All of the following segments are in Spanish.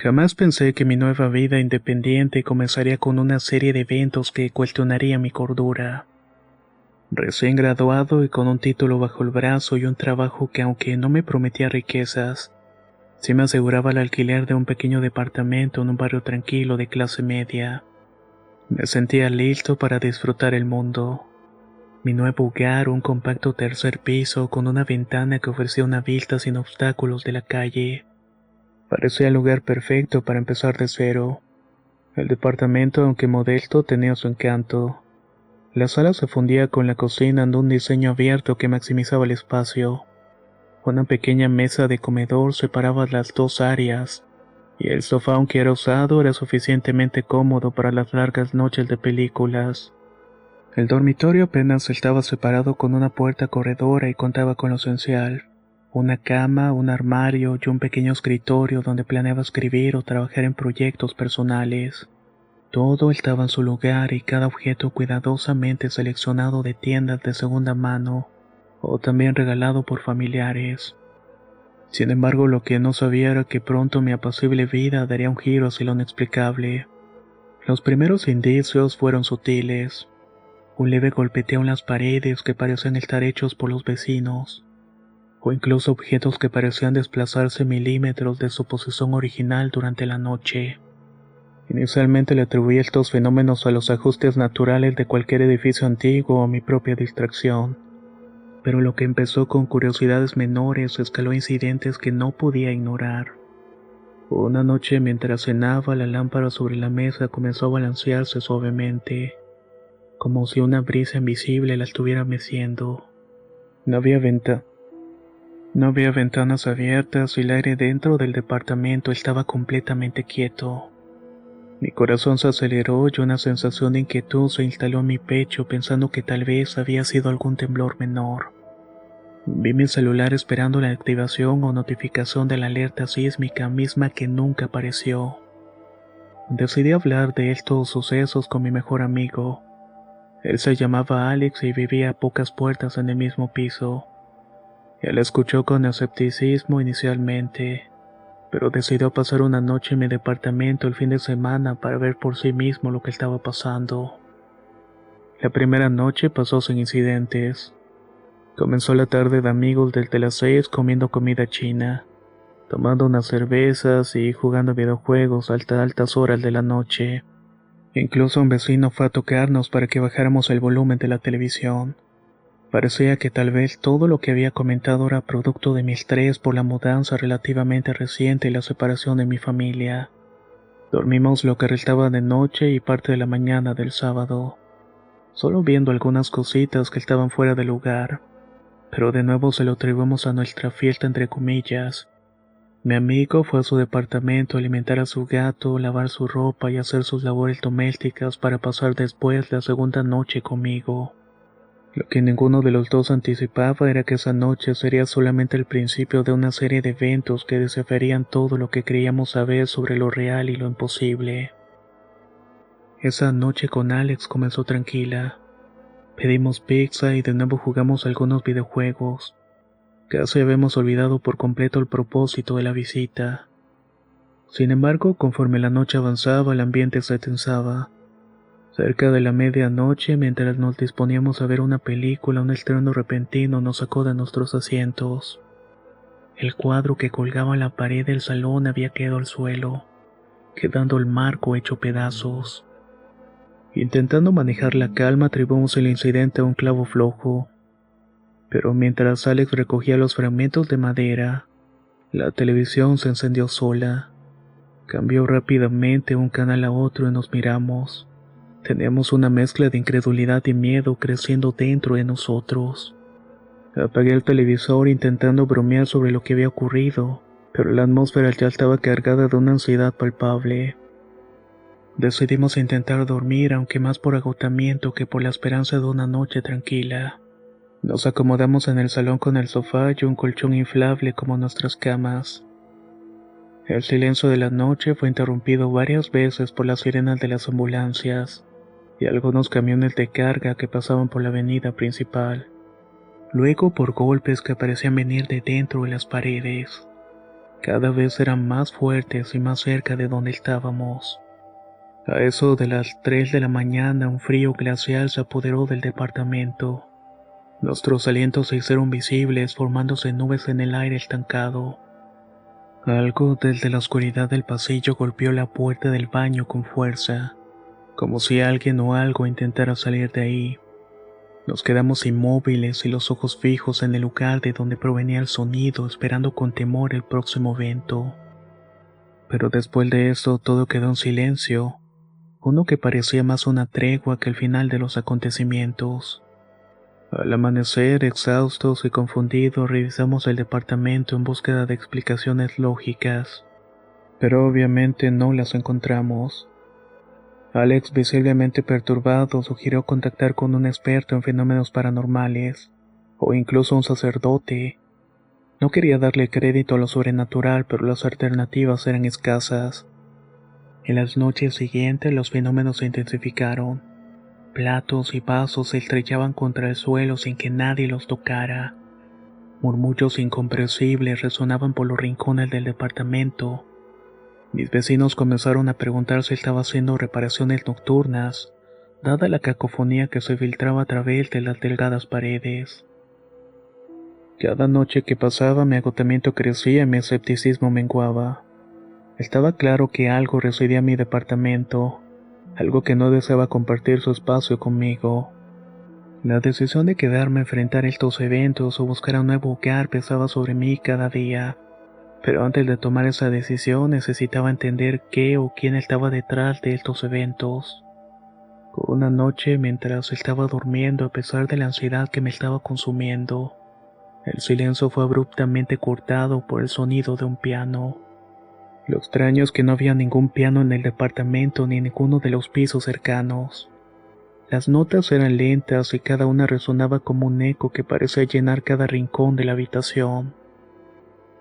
Jamás pensé que mi nueva vida independiente comenzaría con una serie de eventos que cuestionaría mi cordura. Recién graduado y con un título bajo el brazo y un trabajo que, aunque no me prometía riquezas, sí me aseguraba el alquiler de un pequeño departamento en un barrio tranquilo de clase media. Me sentía listo para disfrutar el mundo. Mi nuevo hogar, un compacto tercer piso con una ventana que ofrecía una vista sin obstáculos de la calle. Parecía el lugar perfecto para empezar de cero. El departamento, aunque modesto, tenía su encanto. La sala se fundía con la cocina en un diseño abierto que maximizaba el espacio. Una pequeña mesa de comedor separaba las dos áreas, y el sofá, aunque era usado, era suficientemente cómodo para las largas noches de películas. El dormitorio apenas estaba separado con una puerta corredora y contaba con lo esencial: una cama, un armario y un pequeño escritorio donde planeaba escribir o trabajar en proyectos personales. Todo estaba en su lugar y cada objeto cuidadosamente seleccionado de tiendas de segunda mano o también regalado por familiares. Sin embargo, lo que no sabía era que pronto mi apacible vida daría un giro hacia lo inexplicable. Los primeros indicios fueron sutiles. Un leve golpeteo en las paredes que parecían estar hechos por los vecinos, o incluso objetos que parecían desplazarse milímetros de su posición original durante la noche. Inicialmente le atribuí estos fenómenos a los ajustes naturales de cualquier edificio antiguo o a mi propia distracción, pero lo que empezó con curiosidades menores escaló a incidentes que no podía ignorar. Una noche, mientras cenaba, la lámpara sobre la mesa comenzó a balancearse suavemente, como si una brisa invisible la estuviera meciendo. No había venta. No había ventanas abiertas y el aire dentro del departamento estaba completamente quieto. Mi corazón se aceleró y una sensación de inquietud se instaló en mi pecho, pensando que tal vez había sido algún temblor menor. Vi mi celular esperando la activación o notificación de la alerta sísmica misma que nunca apareció. Decidí hablar de estos sucesos con mi mejor amigo. Él se llamaba Alex y vivía a pocas puertas en el mismo piso. Él escuchó con escepticismo inicialmente, pero decidió pasar una noche en mi departamento el fin de semana para ver por sí mismo lo que estaba pasando. La primera noche pasó sin incidentes. Comenzó la tarde de amigos desde las 6 comiendo comida china, tomando unas cervezas y jugando videojuegos hasta altas horas de la noche. Incluso un vecino fue a tocarnos para que bajáramos el volumen de la televisión. Parecía que tal vez todo lo que había comentado era producto de mi estrés por la mudanza relativamente reciente y la separación de mi familia. Dormimos lo que restaba de noche y parte de la mañana del sábado, solo viendo algunas cositas que estaban fuera de lugar, pero de nuevo se lo atribuimos a nuestra fiesta entre comillas. Mi amigo fue a su departamento a alimentar a su gato, lavar su ropa y hacer sus labores domésticas para pasar después la segunda noche conmigo. Lo que ninguno de los dos anticipaba era que esa noche sería solamente el principio de una serie de eventos que desafiarían todo lo que creíamos saber sobre lo real y lo imposible. Esa noche con Alex comenzó tranquila. Pedimos pizza y de nuevo jugamos algunos videojuegos. Casi habíamos olvidado por completo el propósito de la visita. Sin embargo, conforme la noche avanzaba, el ambiente se tensaba. Cerca de la medianoche, mientras nos disponíamos a ver una película, un estruendo repentino nos sacó de nuestros asientos. El cuadro que colgaba en la pared del salón había caído al suelo, quedando el marco hecho pedazos. Intentando manejar la calma, atribuimos el incidente a un clavo flojo. Pero mientras Alex recogía los fragmentos de madera, la televisión se encendió sola. Cambió rápidamente un canal a otro y nos miramos. Teníamos una mezcla de incredulidad y miedo creciendo dentro de nosotros. Apagué el televisor intentando bromear sobre lo que había ocurrido, pero la atmósfera ya estaba cargada de una ansiedad palpable. Decidimos intentar dormir, aunque más por agotamiento que por la esperanza de una noche tranquila. Nos acomodamos en el salón con el sofá y un colchón inflable como nuestras camas. El silencio de la noche fue interrumpido varias veces por las sirenas de las ambulancias y algunos camiones de carga que pasaban por la avenida principal. Luego por golpes que parecían venir de dentro de las paredes. Cada vez eran más fuertes y más cerca de donde estábamos. A eso de las 3 de la mañana, un frío glacial se apoderó del departamento. Nuestros alientos se hicieron visibles, formándose nubes en el aire estancado. Algo desde la oscuridad del pasillo golpeó la puerta del baño con fuerza, como si alguien o algo intentara salir de ahí. Nos quedamos inmóviles y los ojos fijos en el lugar de donde provenía el sonido, esperando con temor el próximo evento. Pero después de eso todo quedó en silencio, uno que parecía más una tregua que el final de los acontecimientos. Al amanecer, exhaustos y confundidos, revisamos el departamento en búsqueda de explicaciones lógicas, pero obviamente no las encontramos. Alex, visiblemente perturbado, sugirió contactar con un experto en fenómenos paranormales, o incluso un sacerdote. No quería darle crédito a lo sobrenatural, pero las alternativas eran escasas. En las noches siguientes los fenómenos se intensificaron. Platos y vasos se estrellaban contra el suelo sin que nadie los tocara. Murmullos incomprensibles resonaban por los rincones del departamento. Mis vecinos comenzaron a preguntar si estaba haciendo reparaciones nocturnas, dada la cacofonía que se filtraba a través de las delgadas paredes. Cada noche que pasaba mi agotamiento crecía y mi escepticismo menguaba. Estaba claro que algo residía en mi departamento, algo que no deseaba compartir su espacio conmigo. La decisión de quedarme a enfrentar estos eventos o buscar un nuevo hogar pesaba sobre mí cada día. Pero antes de tomar esa decisión necesitaba entender qué o quién estaba detrás de estos eventos. Una noche, mientras estaba durmiendo, a pesar de la ansiedad que me estaba consumiendo, el silencio fue abruptamente cortado por el sonido de un piano. Lo extraño es que no había ningún piano en el departamento ni en ninguno de los pisos cercanos. Las notas eran lentas y cada una resonaba como un eco que parecía llenar cada rincón de la habitación.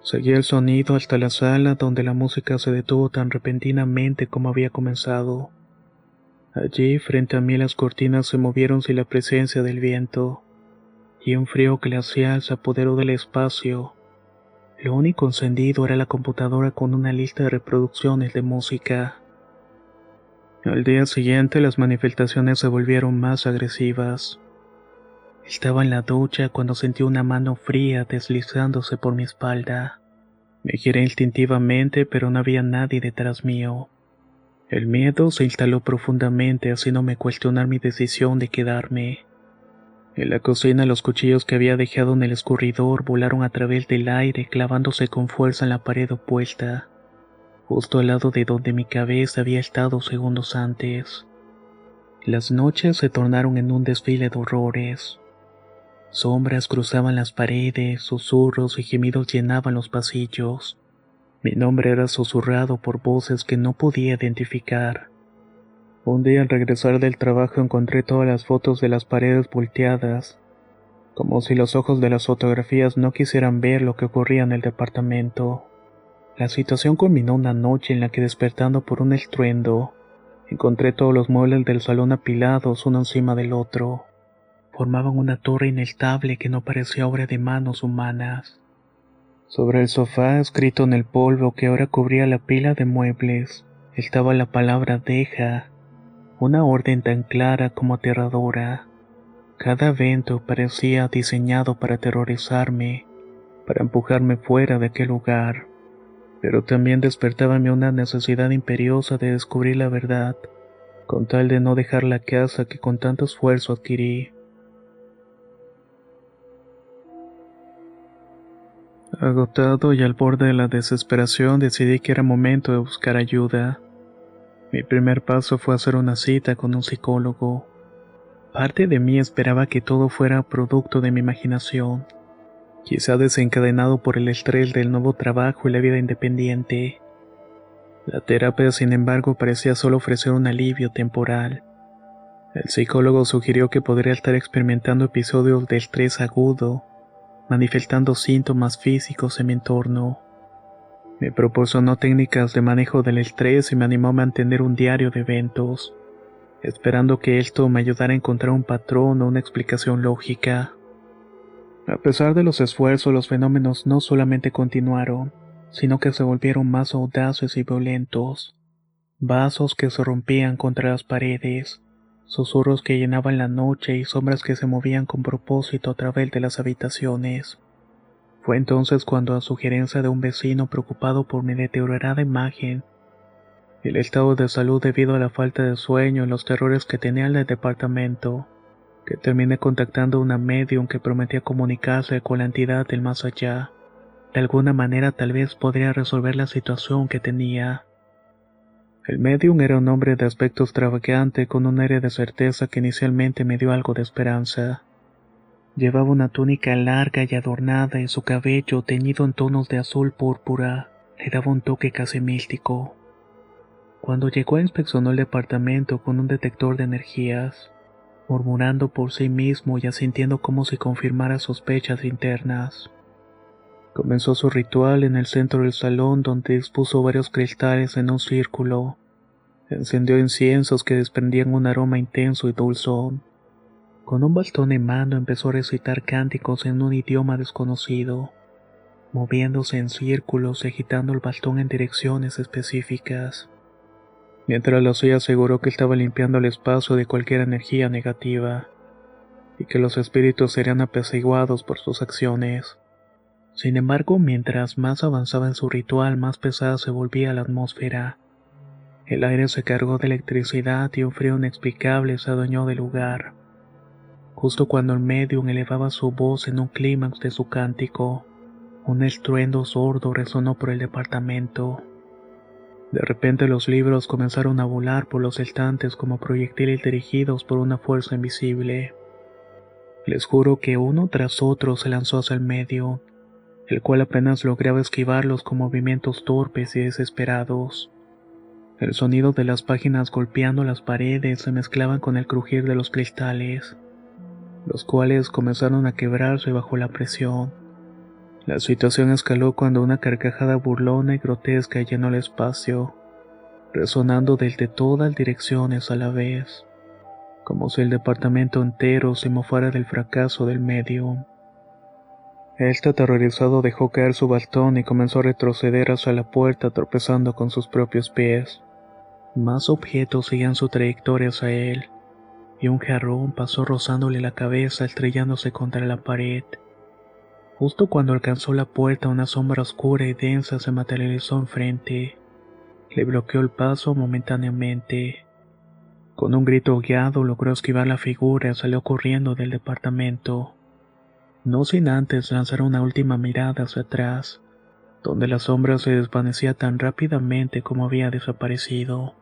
Seguí el sonido hasta la sala, donde la música se detuvo tan repentinamente como había comenzado. Allí, frente a mí, las cortinas se movieron sin la presencia del viento, y un frío glacial se apoderó del espacio. Lo único encendido era la computadora con una lista de reproducciones de música. Al día siguiente, las manifestaciones se volvieron más agresivas. Estaba en la ducha cuando sentí una mano fría deslizándose por mi espalda. Me giré instintivamente, pero no había nadie detrás mío. El miedo se instaló profundamente, haciéndome cuestionar mi decisión de quedarme. En la cocina, los cuchillos que había dejado en el escurridor volaron a través del aire, clavándose con fuerza en la pared opuesta, justo al lado de donde mi cabeza había estado segundos antes. Las noches se tornaron en un desfile de horrores. Sombras cruzaban las paredes, susurros y gemidos llenaban los pasillos. Mi nombre era susurrado por voces que no podía identificar. Un día al regresar del trabajo encontré todas las fotos de las paredes volteadas, como si los ojos de las fotografías no quisieran ver lo que ocurría en el departamento. La situación culminó una noche en la que, despertando por un estruendo, encontré todos los muebles del salón apilados uno encima del otro. Formaban una torre inestable que no parecía obra de manos humanas. Sobre el sofá, escrito en el polvo que ahora cubría la pila de muebles, estaba la palabra deja, una orden tan clara como aterradora. Cada evento parecía diseñado para aterrorizarme, para empujarme fuera de aquel lugar, pero también despertaba en mí una necesidad imperiosa de descubrir la verdad, con tal de no dejar la casa que con tanto esfuerzo adquirí. Agotado y al borde de la desesperación, decidí que era momento de buscar ayuda. Mi primer paso fue hacer una cita con un psicólogo. Parte de mí esperaba que todo fuera producto de mi imaginación, quizá desencadenado por el estrés del nuevo trabajo y la vida independiente. La terapia, sin embargo, parecía solo ofrecer un alivio temporal. El psicólogo sugirió que podría estar experimentando episodios de estrés agudo, manifestando síntomas físicos en mi entorno. Me proporcionó técnicas de manejo del estrés y me animó a mantener un diario de eventos, esperando que esto me ayudara a encontrar un patrón o una explicación lógica. A pesar de los esfuerzos, los fenómenos no solamente continuaron, sino que se volvieron más audaces y violentos. Vasos que se rompían contra las paredes, susurros que llenaban la noche y sombras que se movían con propósito a través de las habitaciones. Fue entonces cuando, a sugerencia de un vecino preocupado por mi deteriorada imagen, el estado de salud debido a la falta de sueño y los terrores que tenía en el departamento, que terminé contactando a una medium que prometía comunicarse con la entidad del más allá. De alguna manera tal vez podría resolver la situación que tenía. El medium era un hombre de aspecto extravagante con un aire de certeza que inicialmente me dio algo de esperanza. Llevaba una túnica larga y adornada y su cabello, teñido en tonos de azul púrpura, le daba un toque casi místico. Cuando llegó inspeccionó el departamento con un detector de energías, murmurando por sí mismo y asintiendo como si confirmara sospechas internas. Comenzó su ritual en el centro del salón, donde dispuso varios cristales en un círculo. Encendió inciensos que desprendían un aroma intenso y dulzón. Con un bastón en mano empezó a recitar cánticos en un idioma desconocido, moviéndose en círculos y agitando el bastón en direcciones específicas. Mientras lo hacía aseguró que estaba limpiando el espacio de cualquier energía negativa, y que los espíritus serían apaciguados por sus acciones. Sin embargo, mientras más avanzaba en su ritual, más pesada se volvía la atmósfera. El aire se cargó de electricidad y un frío inexplicable se adueñó del lugar. Justo cuando el medium elevaba su voz en un clímax de su cántico, un estruendo sordo resonó por el departamento. De repente los libros comenzaron a volar por los estantes como proyectiles dirigidos por una fuerza invisible. Les juro que uno tras otro se lanzó hacia el medium, el cual apenas lograba esquivarlos con movimientos torpes y desesperados. El sonido de las páginas golpeando las paredes se mezclaban con el crujir de los cristales, los cuales comenzaron a quebrarse bajo la presión. La situación escaló cuando una carcajada burlona y grotesca llenó el espacio, resonando desde todas direcciones a la vez, como si el departamento entero se mofara del fracaso del medium. Este aterrorizado dejó caer su bastón y comenzó a retroceder hacia la puerta tropezando con sus propios pies. Más objetos seguían su trayectoria hacia él, y un jarrón pasó rozándole la cabeza estrellándose contra la pared. Justo cuando alcanzó la puerta, una sombra oscura y densa se materializó enfrente. Le bloqueó el paso momentáneamente. Con un grito ahogueado logró esquivar la figura y salió corriendo del departamento, no sin antes lanzar una última mirada hacia atrás, donde la sombra se desvanecía tan rápidamente como había desaparecido.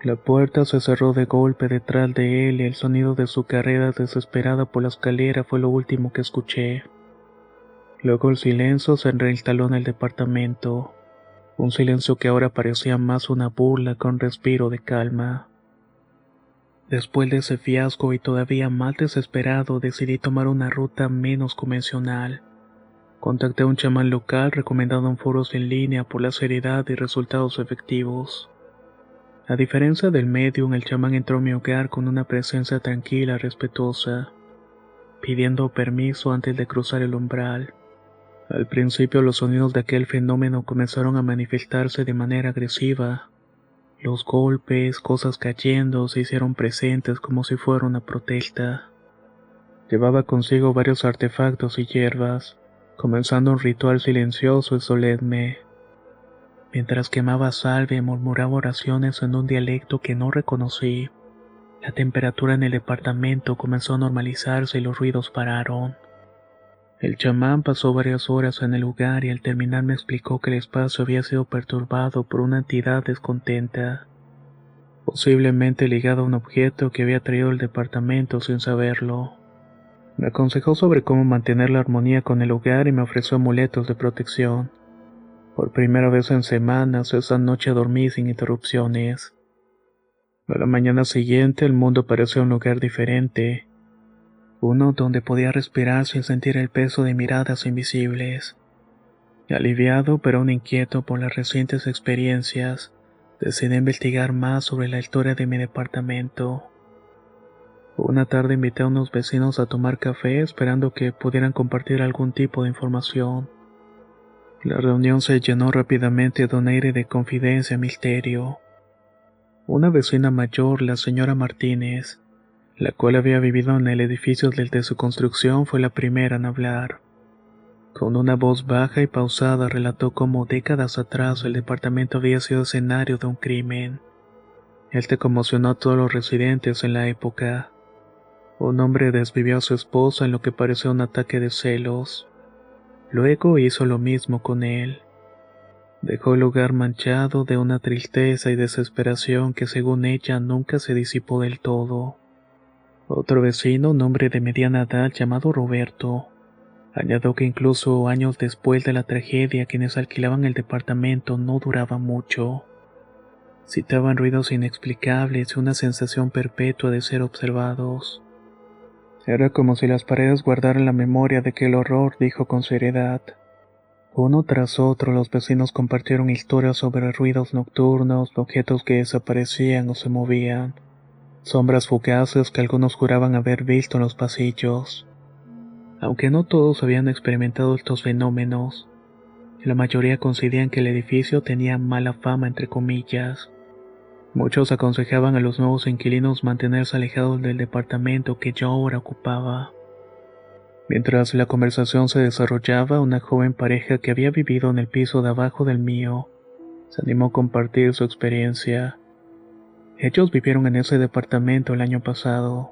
La puerta se cerró de golpe detrás de él y el sonido de su carrera desesperada por la escalera fue lo último que escuché. Luego el silencio se reinstaló en el departamento, un silencio que ahora parecía más una burla que un respiro de calma. Después de ese fiasco y todavía más desesperado, decidí tomar una ruta menos convencional. Contacté a un chamán local recomendado en foros en línea por la seriedad y resultados efectivos. A diferencia del medium, el chamán entró a mi hogar con una presencia tranquila y respetuosa, pidiendo permiso antes de cruzar el umbral. Al principio los sonidos de aquel fenómeno comenzaron a manifestarse de manera agresiva. Los golpes, cosas cayendo, se hicieron presentes como si fuera una protesta. Llevaba consigo varios artefactos y hierbas, comenzando un ritual silencioso y solemne. Mientras quemaba salve, murmuraba oraciones en un dialecto que no reconocí. La temperatura en el departamento comenzó a normalizarse y los ruidos pararon. El chamán pasó varias horas en el lugar y al terminar me explicó que el espacio había sido perturbado por una entidad descontenta, posiblemente ligada a un objeto que había traído al departamento sin saberlo. Me aconsejó sobre cómo mantener la armonía con el lugar y me ofreció amuletos de protección. Por primera vez en semanas, esa noche dormí sin interrupciones. A la mañana siguiente el mundo parecía un lugar diferente, uno donde podía respirar sin sentir el peso de miradas invisibles. Aliviado pero aún inquieto por las recientes experiencias, decidí investigar más sobre la historia de mi departamento. Una tarde invité a unos vecinos a tomar café esperando que pudieran compartir algún tipo de información. La reunión se llenó rápidamente de un aire de confidencia y misterio. Una vecina mayor, la señora Martínez, la cual había vivido en el edificio desde su construcción, fue la primera en hablar. Con una voz baja y pausada relató cómo décadas atrás el departamento había sido escenario de un crimen. Este conmocionó a todos los residentes en la época. Un hombre desvivió a su esposa en lo que pareció un ataque de celos. Luego hizo lo mismo con él. Dejó el lugar manchado de una tristeza y desesperación que según ella nunca se disipó del todo. Otro vecino, un hombre de mediana edad llamado Roberto, añadió que incluso años después de la tragedia quienes alquilaban el departamento no duraban mucho. Citaban ruidos inexplicables y una sensación perpetua de ser observados. Era como si las paredes guardaran la memoria de aquel horror, dijo con seriedad. Uno tras otro los vecinos compartieron historias sobre ruidos nocturnos, objetos que desaparecían o se movían, sombras fugaces que algunos juraban haber visto en los pasillos. Aunque no todos habían experimentado estos fenómenos, la mayoría coincidían que el edificio tenía mala fama entre comillas. Muchos aconsejaban a los nuevos inquilinos mantenerse alejados del departamento que yo ahora ocupaba. Mientras la conversación se desarrollaba, una joven pareja que había vivido en el piso de abajo del mío se animó a compartir su experiencia. Ellos vivieron en ese departamento el año pasado.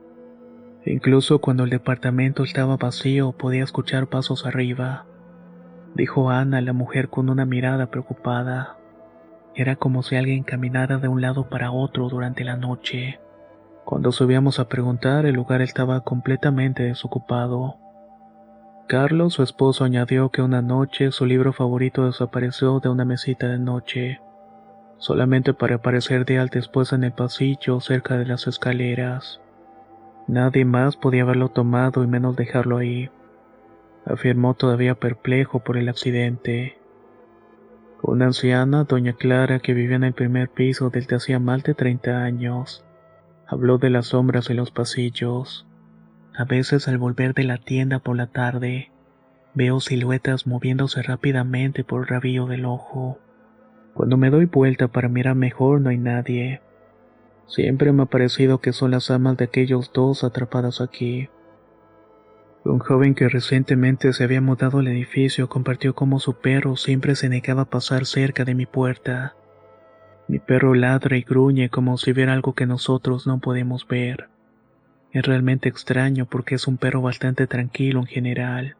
Incluso cuando el departamento estaba vacío podía escuchar pasos arriba, dijo Ana, la mujer con una mirada preocupada. Era como si alguien caminara de un lado para otro durante la noche. Cuando subíamos a preguntar, el lugar estaba completamente desocupado. Carlos, su esposo, añadió que una noche su libro favorito desapareció de una mesita de noche, solamente para aparecer días después en el pasillo cerca de las escaleras. Nadie más podía haberlo tomado y menos dejarlo ahí, afirmó todavía perplejo por el accidente. Una anciana, doña Clara, que vivía en el primer piso desde hacía más de 30 años, habló de las sombras en los pasillos. A veces al volver de la tienda por la tarde, veo siluetas moviéndose rápidamente por el rabillo del ojo. Cuando me doy vuelta para mirar mejor no hay nadie. Siempre me ha parecido que son las almas de aquellos dos atrapadas aquí. Un joven que recientemente se había mudado al edificio compartió cómo su perro siempre se negaba a pasar cerca de mi puerta. Mi perro ladra y gruñe como si viera algo que nosotros no podemos ver. Es realmente extraño porque es un perro bastante tranquilo en general.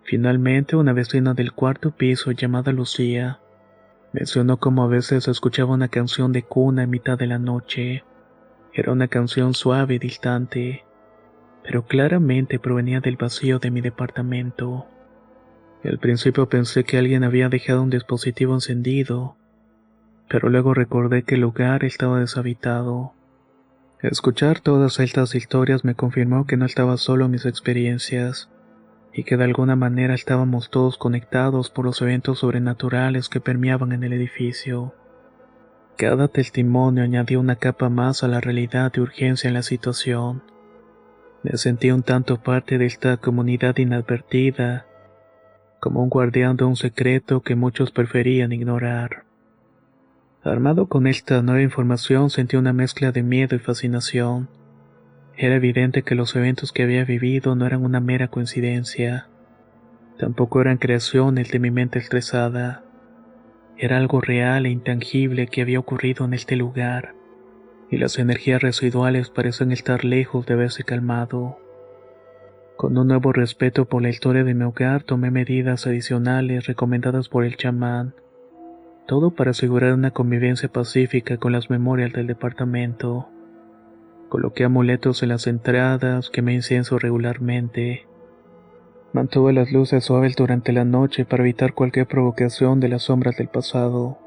Finalmente, una vecina del cuarto piso llamada Lucía mencionó cómo a veces escuchaba una canción de cuna en mitad de la noche. Era una canción suave y distante, pero claramente provenía del vacío de mi departamento. Al principio pensé que alguien había dejado un dispositivo encendido, pero luego recordé que el lugar estaba deshabitado. Escuchar todas estas historias me confirmó que no estaba solo en mis experiencias, y que de alguna manera estábamos todos conectados por los eventos sobrenaturales que permeaban en el edificio. Cada testimonio añadía una capa más a la realidad de urgencia en la situación. Me sentí un tanto parte de esta comunidad inadvertida, como un guardián de un secreto que muchos preferían ignorar. Armado con esta nueva información sentí una mezcla de miedo y fascinación. Era evidente que los eventos que había vivido no eran una mera coincidencia. Tampoco eran creaciones de mi mente estresada. Era algo real e intangible que había ocurrido en este lugar, y las energías residuales parecen estar lejos de haberse calmado. Con un nuevo respeto por la historia de mi hogar, tomé medidas adicionales recomendadas por el chamán. Todo para asegurar una convivencia pacífica con las memorias del departamento. Coloqué amuletos en las entradas, quemé incienso regularmente. Mantuve las luces suaves durante la noche para evitar cualquier provocación de las sombras del pasado.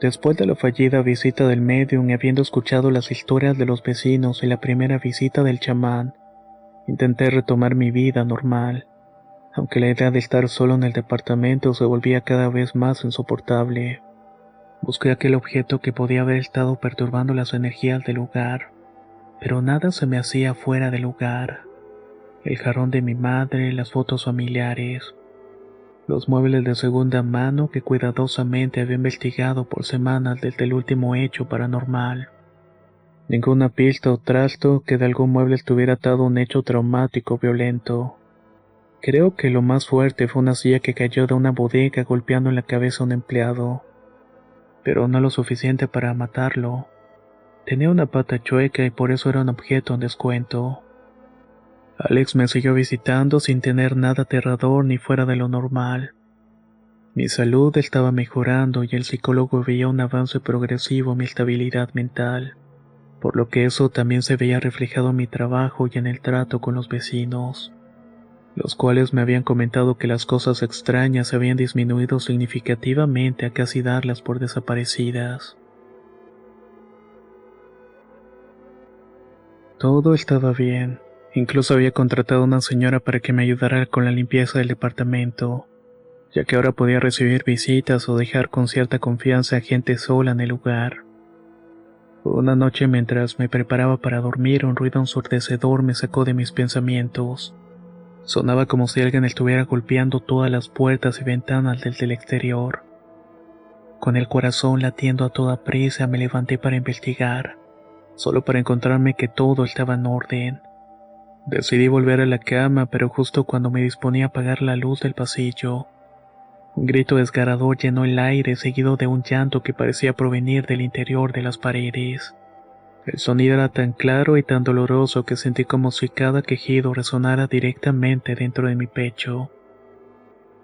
Después de la fallida visita del médium y habiendo escuchado las historias de los vecinos y la primera visita del chamán, intenté retomar mi vida normal, aunque la idea de estar solo en el departamento se volvía cada vez más insoportable. Busqué aquel objeto que podía haber estado perturbando las energías del lugar, pero nada se me hacía fuera de lugar. El jarrón de mi madre, las fotos familiares. los muebles de segunda mano que cuidadosamente había investigado por semanas desde el último hecho paranormal. Ninguna pista o trasto que de algún mueble estuviera atado a un hecho traumático o violento. Creo que lo más fuerte fue una silla que cayó de una bodega golpeando en la cabeza a un empleado, pero no lo suficiente para matarlo. Tenía una pata chueca y por eso era un objeto en descuento. Alex me siguió visitando sin tener nada aterrador ni fuera de lo normal. Mi salud estaba mejorando y el psicólogo veía un avance progresivo en mi estabilidad mental, por lo que eso también se veía reflejado en mi trabajo y en el trato con los vecinos, los cuales me habían comentado que las cosas extrañas habían disminuido significativamente a casi darlas por desaparecidas. Todo estaba bien. Incluso había contratado a una señora para que me ayudara con la limpieza del departamento, ya que ahora podía recibir visitas o dejar con cierta confianza a gente sola en el lugar. Una noche mientras me preparaba para dormir, un ruido ensordecedor me sacó de mis pensamientos. Sonaba como si alguien estuviera golpeando todas las puertas y ventanas del exterior. Con el corazón latiendo a toda prisa me levanté para investigar, solo para encontrarme que todo estaba en orden. Decidí volver a la cama, pero justo cuando me disponía a apagar la luz del pasillo, un grito desgarrador llenó el aire, seguido de un llanto que parecía provenir del interior de las paredes. El sonido era tan claro y tan doloroso que sentí como si cada quejido resonara directamente dentro de mi pecho.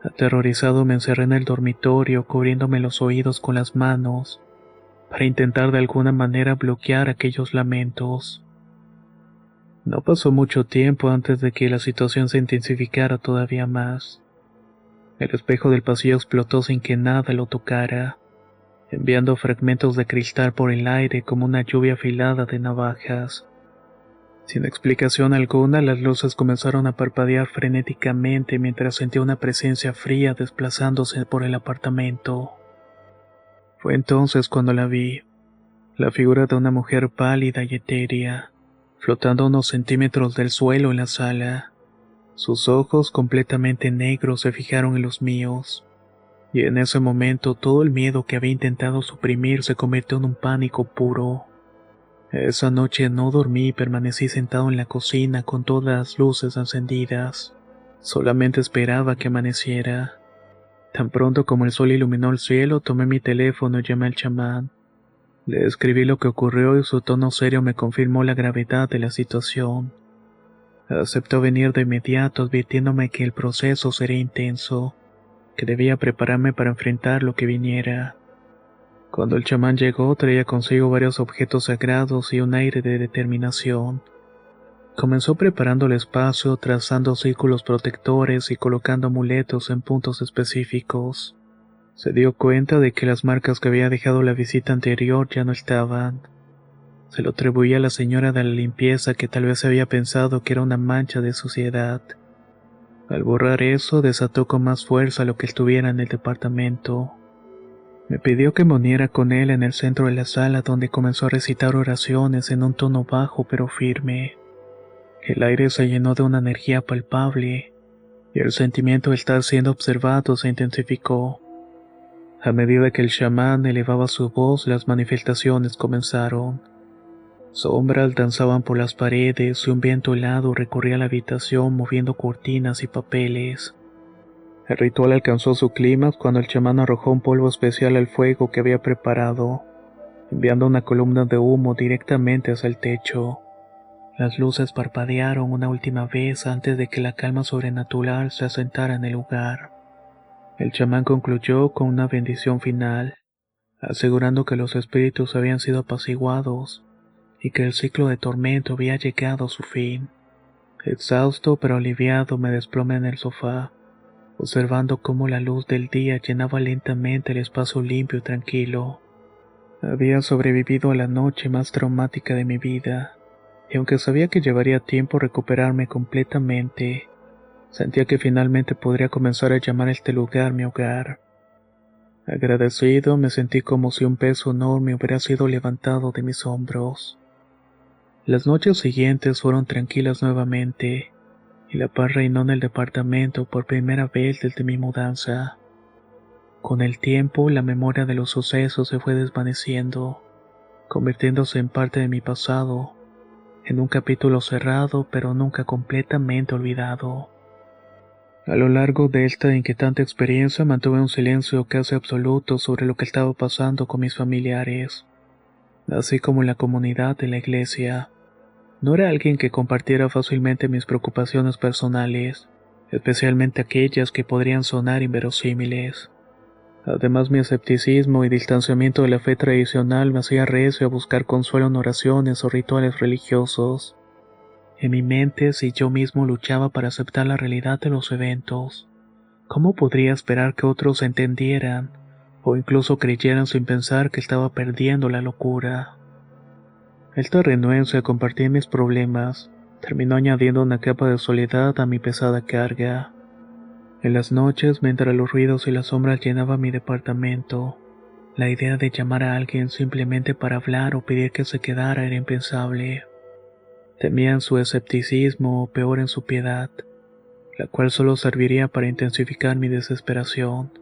Aterrorizado me encerré en el dormitorio, cubriéndome los oídos con las manos, para intentar de alguna manera bloquear aquellos lamentos. No pasó mucho tiempo antes de que la situación se intensificara todavía más. El espejo del pasillo explotó sin que nada lo tocara, enviando fragmentos de cristal por el aire como una lluvia afilada de navajas. Sin explicación alguna, las luces comenzaron a parpadear frenéticamente mientras sentía una presencia fría desplazándose por el apartamento. Fue entonces cuando la vi, la figura de una mujer pálida y etérea, flotando a unos centímetros del suelo en la sala. Sus ojos completamente negros se fijaron en los míos, y en ese momento todo el miedo que había intentado suprimir se convirtió en un pánico puro. Esa noche no dormí y permanecí sentado en la cocina con todas las luces encendidas. Solamente esperaba que amaneciera. Tan pronto como el sol iluminó el cielo, tomé mi teléfono y llamé al chamán. Le escribí lo que ocurrió y su tono serio me confirmó la gravedad de la situación. Aceptó venir de inmediato advirtiéndome que el proceso sería intenso, que debía prepararme para enfrentar lo que viniera. Cuando el chamán llegó traía consigo varios objetos sagrados y un aire de determinación. Comenzó preparando el espacio, trazando círculos protectores y colocando amuletos en puntos específicos. Se dio cuenta de que las marcas que había dejado la visita anterior ya no estaban. Se lo atribuía a la señora de la limpieza, que tal vez había pensado que era una mancha de suciedad. Al borrar eso, desató con más fuerza lo que estuviera en el departamento. Me pidió que me uniera con él en el centro de la sala, donde comenzó a recitar oraciones en un tono bajo pero firme. El aire se llenó de una energía palpable, y el sentimiento de estar siendo observado se intensificó. A medida que el chamán elevaba su voz, las manifestaciones comenzaron. Sombras danzaban por las paredes y un viento helado recorría la habitación moviendo cortinas y papeles. El ritual alcanzó su clímax cuando el chamán arrojó un polvo especial al fuego que había preparado, enviando una columna de humo directamente hacia el techo. Las luces parpadearon una última vez antes de que la calma sobrenatural se asentara en el lugar. El chamán concluyó con una bendición final, asegurando que los espíritus habían sido apaciguados y que el ciclo de tormento había llegado a su fin. Exhausto pero aliviado me desplomé en el sofá, observando cómo la luz del día llenaba lentamente el espacio limpio y tranquilo. Había sobrevivido a la noche más traumática de mi vida, y aunque sabía que llevaría tiempo recuperarme completamente, sentía que finalmente podría comenzar a llamar a este lugar mi hogar. Agradecido, me sentí como si un peso enorme hubiera sido levantado de mis hombros. Las noches siguientes fueron tranquilas nuevamente, y la paz reinó en el departamento por primera vez desde mi mudanza. Con el tiempo, la memoria de los sucesos se fue desvaneciendo, convirtiéndose en parte de mi pasado, en un capítulo cerrado pero nunca completamente olvidado. A lo largo de esta inquietante experiencia mantuve un silencio casi absoluto sobre lo que estaba pasando con mis familiares, así como en la comunidad de la iglesia. No era alguien que compartiera fácilmente mis preocupaciones personales, especialmente aquellas que podrían sonar inverosímiles. Además, mi escepticismo y distanciamiento de la fe tradicional me hacía recio a buscar consuelo en oraciones o rituales religiosos. En mi mente, si yo mismo luchaba para aceptar la realidad de los eventos, ¿cómo podría esperar que otros entendieran o incluso creyeran sin pensar que estaba perdiendo la locura? Esta renuencia a compartir mis problemas terminó añadiendo una capa de soledad a mi pesada carga. En las noches, mientras los ruidos y las sombras llenaban mi departamento, la idea de llamar a alguien simplemente para hablar o pedir que se quedara era impensable. Temía en su escepticismo o peor en su piedad, la cual solo serviría para intensificar mi desesperación.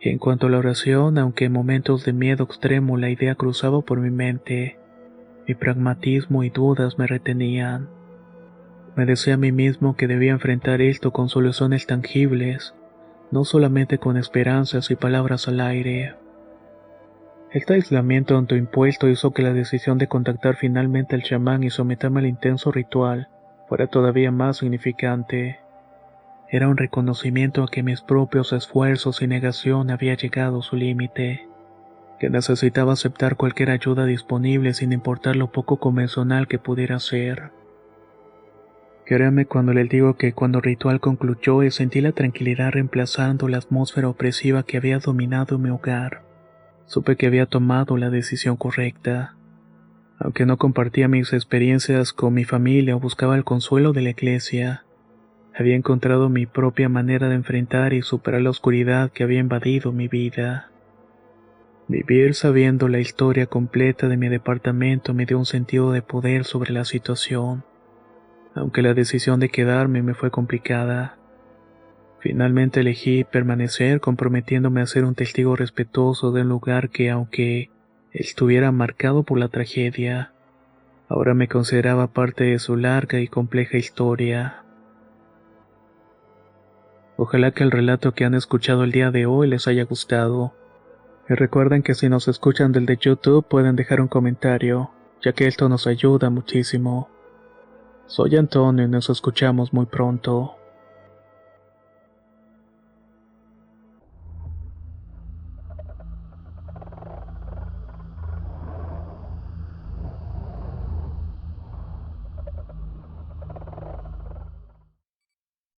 Y en cuanto a la oración, aunque en momentos de miedo extremo la idea cruzaba por mi mente, mi pragmatismo y dudas me retenían. Me decía a mí mismo que debía enfrentar esto con soluciones tangibles, no solamente con esperanzas y palabras al aire. Este aislamiento autoimpuesto hizo que la decisión de contactar finalmente al chamán y someterme al intenso ritual fuera todavía más significante. Era un reconocimiento a que mis propios esfuerzos y negación había llegado a su límite, que necesitaba aceptar cualquier ayuda disponible sin importar lo poco convencional que pudiera ser. Créame cuando les digo que cuando el ritual concluyó sentí la tranquilidad reemplazando la atmósfera opresiva que había dominado mi hogar. Supe que había tomado la decisión correcta. Aunque no compartía mis experiencias con mi familia o buscaba el consuelo de la iglesia, había encontrado mi propia manera de enfrentar y superar la oscuridad que había invadido mi vida. Vivir sabiendo la historia completa de mi departamento me dio un sentido de poder sobre la situación, aunque la decisión de quedarme me fue complicada. Finalmente elegí permanecer comprometiéndome a ser un testigo respetuoso de un lugar que, aunque estuviera marcado por la tragedia, ahora me consideraba parte de su larga y compleja historia. Ojalá que el relato que han escuchado el día de hoy les haya gustado. Y recuerden que si nos escuchan desde YouTube pueden dejar un comentario, ya que esto nos ayuda muchísimo. Soy Antonio y nos escuchamos muy pronto.